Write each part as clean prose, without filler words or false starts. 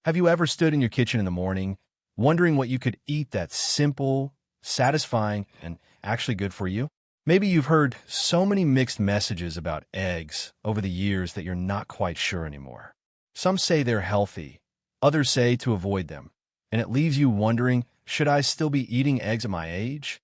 Have you ever stood in your kitchen in the morning, wondering what you could eat that's simple, satisfying, and actually good for you? Maybe you've heard so many mixed messages about eggs over the years that you're not quite sure anymore. Some say they're healthy, others say to avoid them, and it leaves you wondering, should I still be eating eggs at my age?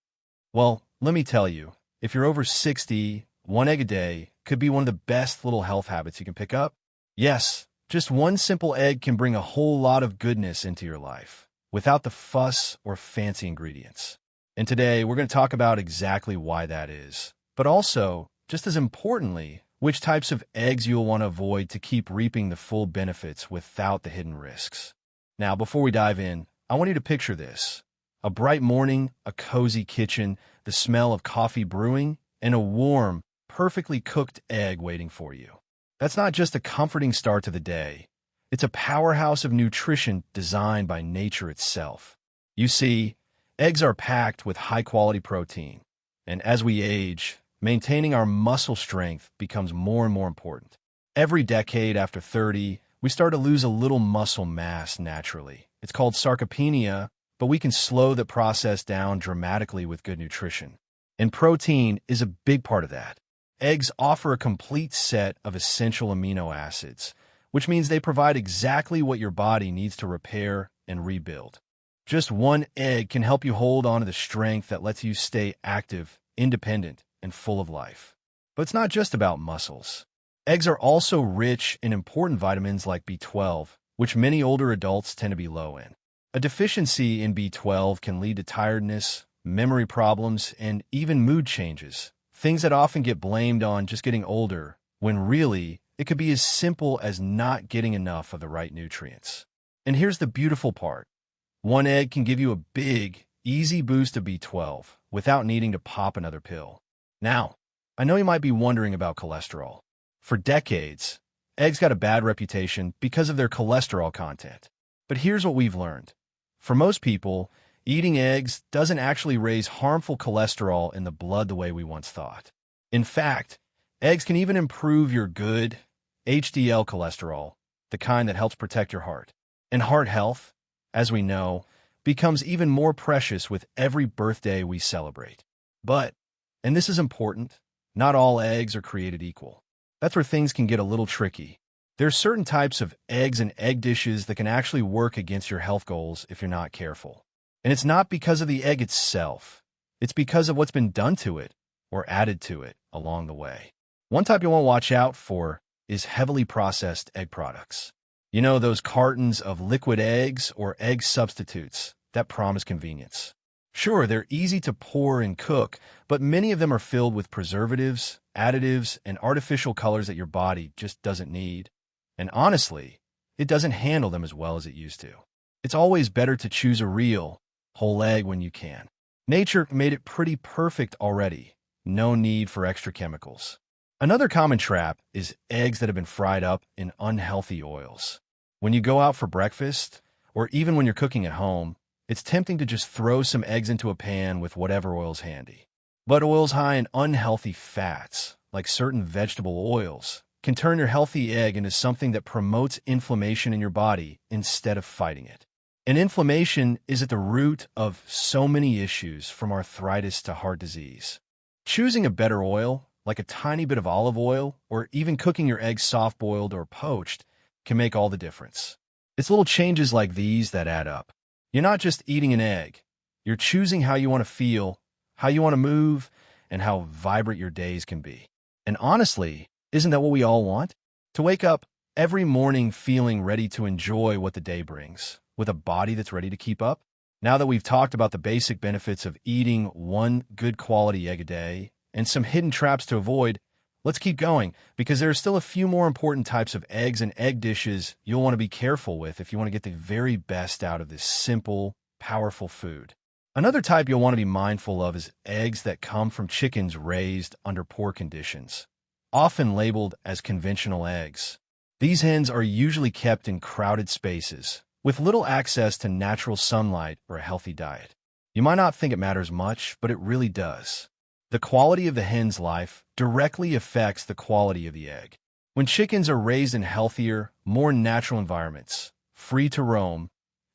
Well, let me tell you, if you're over 60, one egg a day could be one of the best little health habits you can pick up. Yes, just one simple egg can bring a whole lot of goodness into your life, without the fuss or fancy ingredients. And today, we're going to talk about exactly why that is, but also, just as importantly, which types of eggs you'll want to avoid to keep reaping the full benefits without the hidden risks. Now, before we dive in, I want you to picture this. A bright morning, a cozy kitchen, the smell of coffee brewing, and a warm, perfectly cooked egg waiting for you. That's not just a comforting start to the day. It's a powerhouse of nutrition designed by nature itself. You see, eggs are packed with high-quality protein, and as we age, maintaining our muscle strength becomes more and more important. Every decade after 30, we start to lose a little muscle mass naturally. It's called sarcopenia, but we can slow the process down dramatically with good nutrition. And protein is a big part of that. Eggs offer a complete set of essential amino acids, which means they provide exactly what your body needs to repair and rebuild. Just one egg can help you hold on to the strength that lets you stay active, independent, and full of life. But it's not just about muscles. Eggs are also rich in important vitamins like B12, which many older adults tend to be low in. A deficiency in B12 can lead to tiredness, memory problems, and even mood changes, things that often get blamed on just getting older, when really, it could be as simple as not getting enough of the right nutrients. And here's the beautiful part. One egg can give you a big, easy boost of B12 without needing to pop another pill. Now, I know you might be wondering about cholesterol. For decades, eggs got a bad reputation because of their cholesterol content. But here's what we've learned. For most people, eating eggs doesn't actually raise harmful cholesterol in the blood the way we once thought. In fact, eggs can even improve your good HDL cholesterol, the kind that helps protect your heart. And heart health, as we know, becomes even more precious with every birthday we celebrate. But, and this is important, not all eggs are created equal. That's where things can get a little tricky. There are certain types of eggs and egg dishes that can actually work against your health goals if you're not careful. And it's not because of the egg itself. It's because of what's been done to it or added to it along the way. One type you want to watch out for is heavily processed egg products. You know, those cartons of liquid eggs or egg substitutes that promise convenience. Sure, they're easy to pour and cook, but many of them are filled with preservatives, additives, and artificial colors that your body just doesn't need. And honestly, it doesn't handle them as well as it used to. It's always better to choose a real, whole egg when you can. Nature made it pretty perfect already. No need for extra chemicals. Another common trap is eggs that have been fried up in unhealthy oils. When you go out for breakfast, or even when you're cooking at home, it's tempting to just throw some eggs into a pan with whatever oil's handy. But oils high in unhealthy fats, like certain vegetable oils, can turn your healthy egg into something that promotes inflammation in your body instead of fighting it. And inflammation is at the root of so many issues, from arthritis to heart disease. Choosing a better oil, like a tiny bit of olive oil, or even cooking your eggs soft-boiled or poached, can make all the difference. It's little changes like these that add up. You're not just eating an egg. You're choosing how you want to feel, how you want to move, and how vibrant your days can be. And honestly, isn't that what we all want? To wake up every morning feeling ready to enjoy what the day brings, with a body that's ready to keep up? Now that we've talked about the basic benefits of eating one good quality egg a day and some hidden traps to avoid, let's keep going, because there are still a few more important types of eggs and egg dishes you'll want to be careful with if you want to get the very best out of this simple, powerful food. Another type you'll want to be mindful of is eggs that come from chickens raised under poor conditions, often labeled as conventional eggs. These hens are usually kept in crowded spaces, with little access to natural sunlight or a healthy diet. You might not think it matters much, but it really does. The quality of the hen's life directly affects the quality of the egg. When chickens are raised in healthier, more natural environments, free to roam,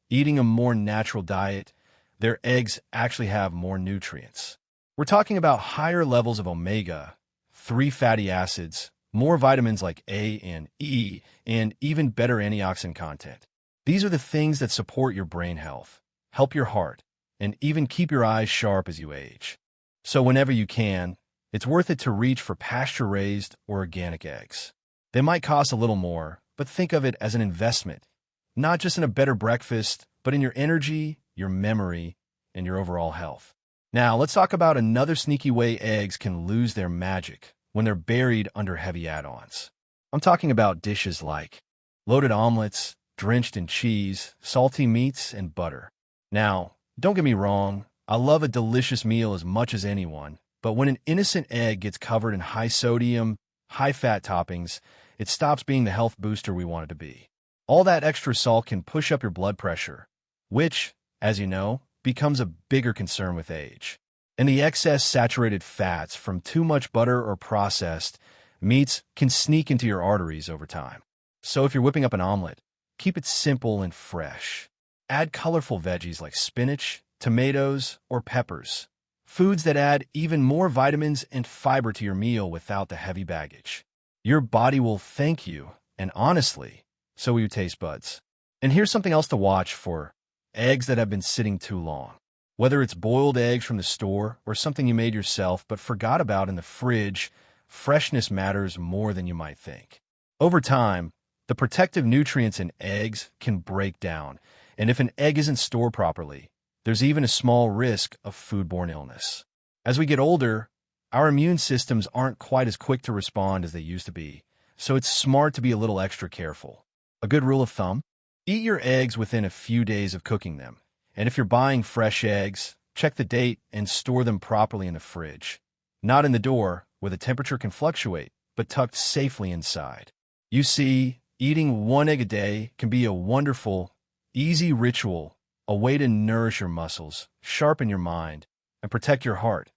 eating a more natural diet, their eggs actually have more nutrients. We're talking about higher levels of omega-3 fatty acids, more vitamins like A and E, and even better antioxidant content. These are the things that support your brain health, help your heart, and even keep your eyes sharp as you age. So whenever you can, it's worth it to reach for pasture-raised or organic eggs. They might cost a little more, but think of it as an investment, not just in a better breakfast, but in your energy, your memory, and your overall health. Now, let's talk about another sneaky way eggs can lose their magic when they're buried under heavy add-ons. I'm talking about dishes like loaded omelets, drenched in cheese, salty meats, and butter. Now, don't get me wrong, I love a delicious meal as much as anyone, but when an innocent egg gets covered in high sodium, high fat toppings, it stops being the health booster we want it to be. All that extra salt can push up your blood pressure, which, as you know, becomes a bigger concern with age. And the excess saturated fats from too much butter or processed meats can sneak into your arteries over time. So if you're whipping up an omelet, keep it simple and fresh. Add colorful veggies like spinach, tomatoes, or peppers. Foods that add even more vitamins and fiber to your meal without the heavy baggage. Your body will thank you, and honestly, so will your taste buds. And here's something else to watch for: eggs that have been sitting too long. Whether it's boiled eggs from the store or something you made yourself but forgot about in the fridge, freshness matters more than you might think. Over time, the protective nutrients in eggs can break down, and if an egg isn't stored properly, there's even a small risk of foodborne illness. As we get older, our immune systems aren't quite as quick to respond as they used to be, so it's smart to be a little extra careful. A good rule of thumb: eat your eggs within a few days of cooking them. And if you're buying fresh eggs, check the date and store them properly in the fridge. Not in the door, where the temperature can fluctuate, but tucked safely inside. You see, eating one egg a day can be a wonderful, easy ritual, a way to nourish your muscles, sharpen your mind, and protect your heart.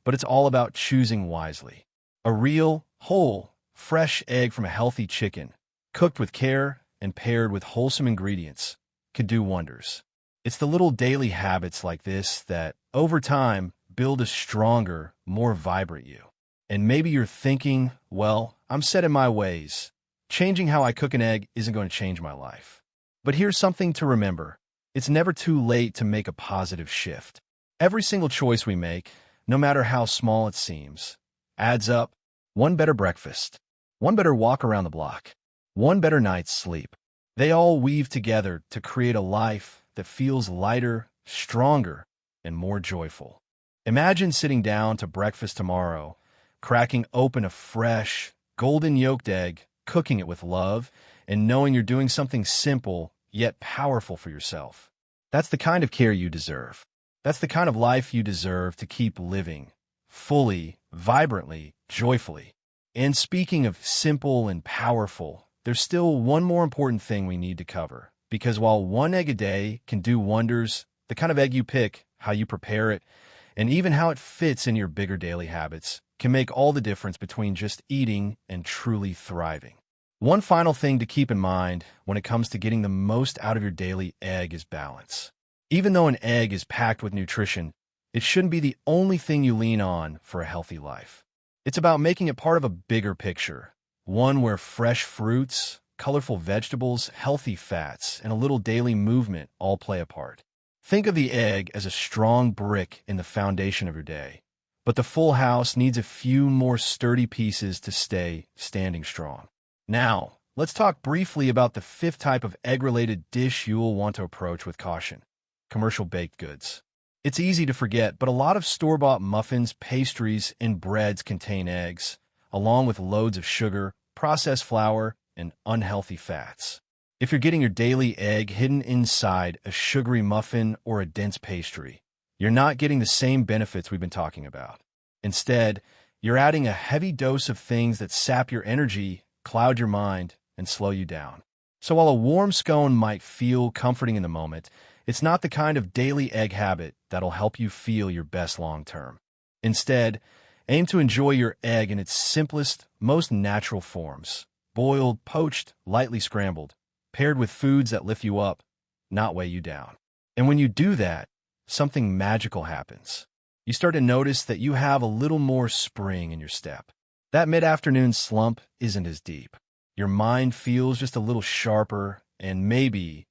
But it's all about choosing wisely. A real, whole, fresh egg from a healthy chicken, cooked with care and paired with wholesome ingredients, could do wonders. It's the little daily habits like this that, over time, build a stronger, more vibrant you. And maybe you're thinking, well, I'm set in my ways. Changing how I cook an egg isn't going to change my life. But here's something to remember: it's never too late to make a positive shift. Every single choice we make, no matter how small it seems, adds up. One better breakfast, one better walk around the block, one better night's sleep. They all weave together to create a life that feels lighter, stronger, and more joyful. Imagine sitting down to breakfast tomorrow, cracking open a fresh, golden-yolked egg, cooking it with love, and knowing you're doing something simple yet powerful for yourself. That's the kind of care you deserve. That's the kind of life you deserve to keep living, fully, vibrantly, joyfully. And speaking of simple and powerful, there's still one more important thing we need to cover. Because while one egg a day can do wonders, the kind of egg you pick, how you prepare it, and even how it fits in your bigger daily habits can make all the difference between just eating and truly thriving. One final thing to keep in mind when it comes to getting the most out of your daily egg is balance. Even though an egg is packed with nutrition, it shouldn't be the only thing you lean on for a healthy life. It's about making it part of a bigger picture, one where fresh fruits, colorful vegetables, healthy fats, and a little daily movement all play a part. Think of the egg as a strong brick in the foundation of your day, but the full house needs a few more sturdy pieces to stay standing strong. Now, let's talk briefly about the fifth type of egg-related dish you'll want to approach with caution: commercial baked goods. It's easy to forget, but a lot of store-bought muffins, pastries, and breads contain eggs, along with loads of sugar, processed flour, and unhealthy fats. If you're getting your daily egg hidden inside a sugary muffin or a dense pastry, you're not getting the same benefits we've been talking about. Instead, you're adding a heavy dose of things that sap your energy, cloud your mind, and slow you down. So while a warm scone might feel comforting in the moment, it's not the kind of daily egg habit that'll help you feel your best long-term. Instead, aim to enjoy your egg in its simplest, most natural forms: boiled, poached, lightly scrambled, paired with foods that lift you up, not weigh you down. And when you do that, something magical happens. You start to notice that you have a little more spring in your step. That mid-afternoon slump isn't as deep. Your mind feels just a little sharper, and maybe,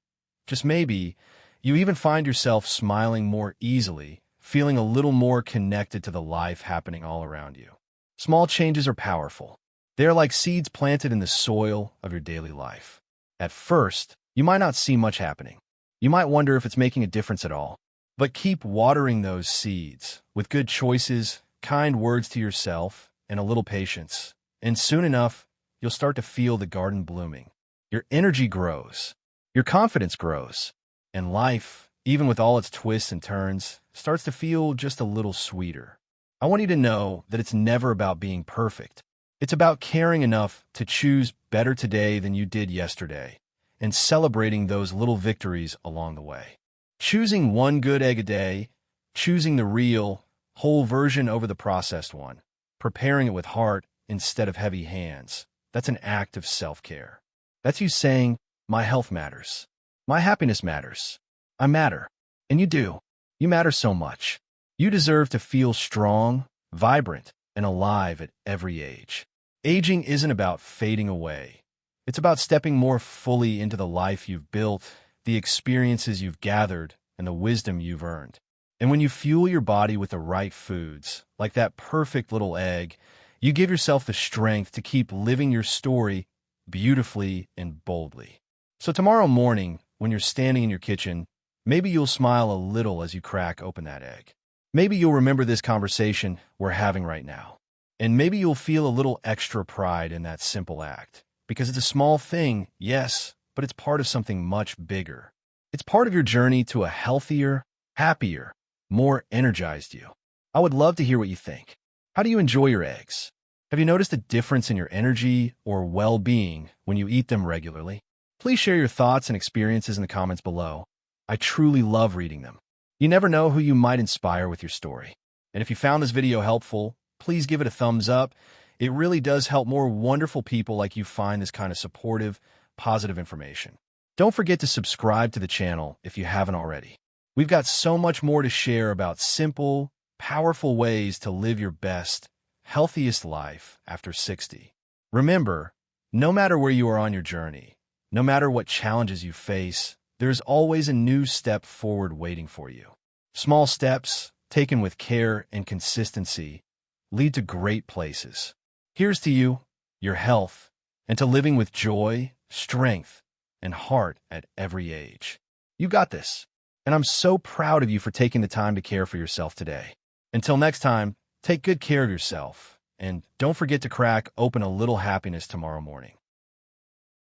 just maybe, you even find yourself smiling more easily, feeling a little more connected to the life happening all around you. Small changes are powerful. They are like seeds planted in the soil of your daily life. At first, you might not see much happening. You might wonder if it's making a difference at all. But keep watering those seeds with good choices, kind words to yourself, and a little patience. And soon enough, you'll start to feel the garden blooming. Your energy grows. Your confidence grows. And life, even with all its twists and turns, starts to feel just a little sweeter. I want you to know that it's never about being perfect. It's about caring enough to choose better today than you did yesterday, and celebrating those little victories along the way. Choosing one good egg a day, choosing the real, whole version over the processed one, preparing it with heart instead of heavy hands, that's an act of self-care. That's you saying, my health matters. My happiness matters. I matter. And you do. You matter so much. You deserve to feel strong, vibrant, and alive at every age. Aging isn't about fading away. It's about stepping more fully into the life you've built, the experiences you've gathered, and the wisdom you've earned. And when you fuel your body with the right foods, like that perfect little egg, you give yourself the strength to keep living your story beautifully and boldly. So tomorrow morning, when you're standing in your kitchen, maybe you'll smile a little as you crack open that egg. Maybe you'll remember this conversation we're having right now. And maybe you'll feel a little extra pride in that simple act. Because it's a small thing, yes, but it's part of something much bigger. It's part of your journey to a healthier, happier, more energized you. I would love to hear what you think. How do you enjoy your eggs? Have you noticed a difference in your energy or well-being when you eat them regularly? Please share your thoughts and experiences in the comments below. I truly love reading them. You never know who you might inspire with your story. And if you found this video helpful, please give it a thumbs up. It really does help more wonderful people like you find this kind of supportive, positive information. Don't forget to subscribe to the channel if you haven't already. We've got so much more to share about simple, powerful ways to live your best, healthiest life after 60. Remember, no matter where you are on your journey, no matter what challenges you face, there's always a new step forward waiting for you. Small steps, taken with care and consistency, lead to great places. Here's to you, your health, and to living with joy, strength, and heart at every age. You got this, and I'm so proud of you for taking the time to care for yourself today. Until next time, take good care of yourself, and don't forget to crack open a little happiness tomorrow morning.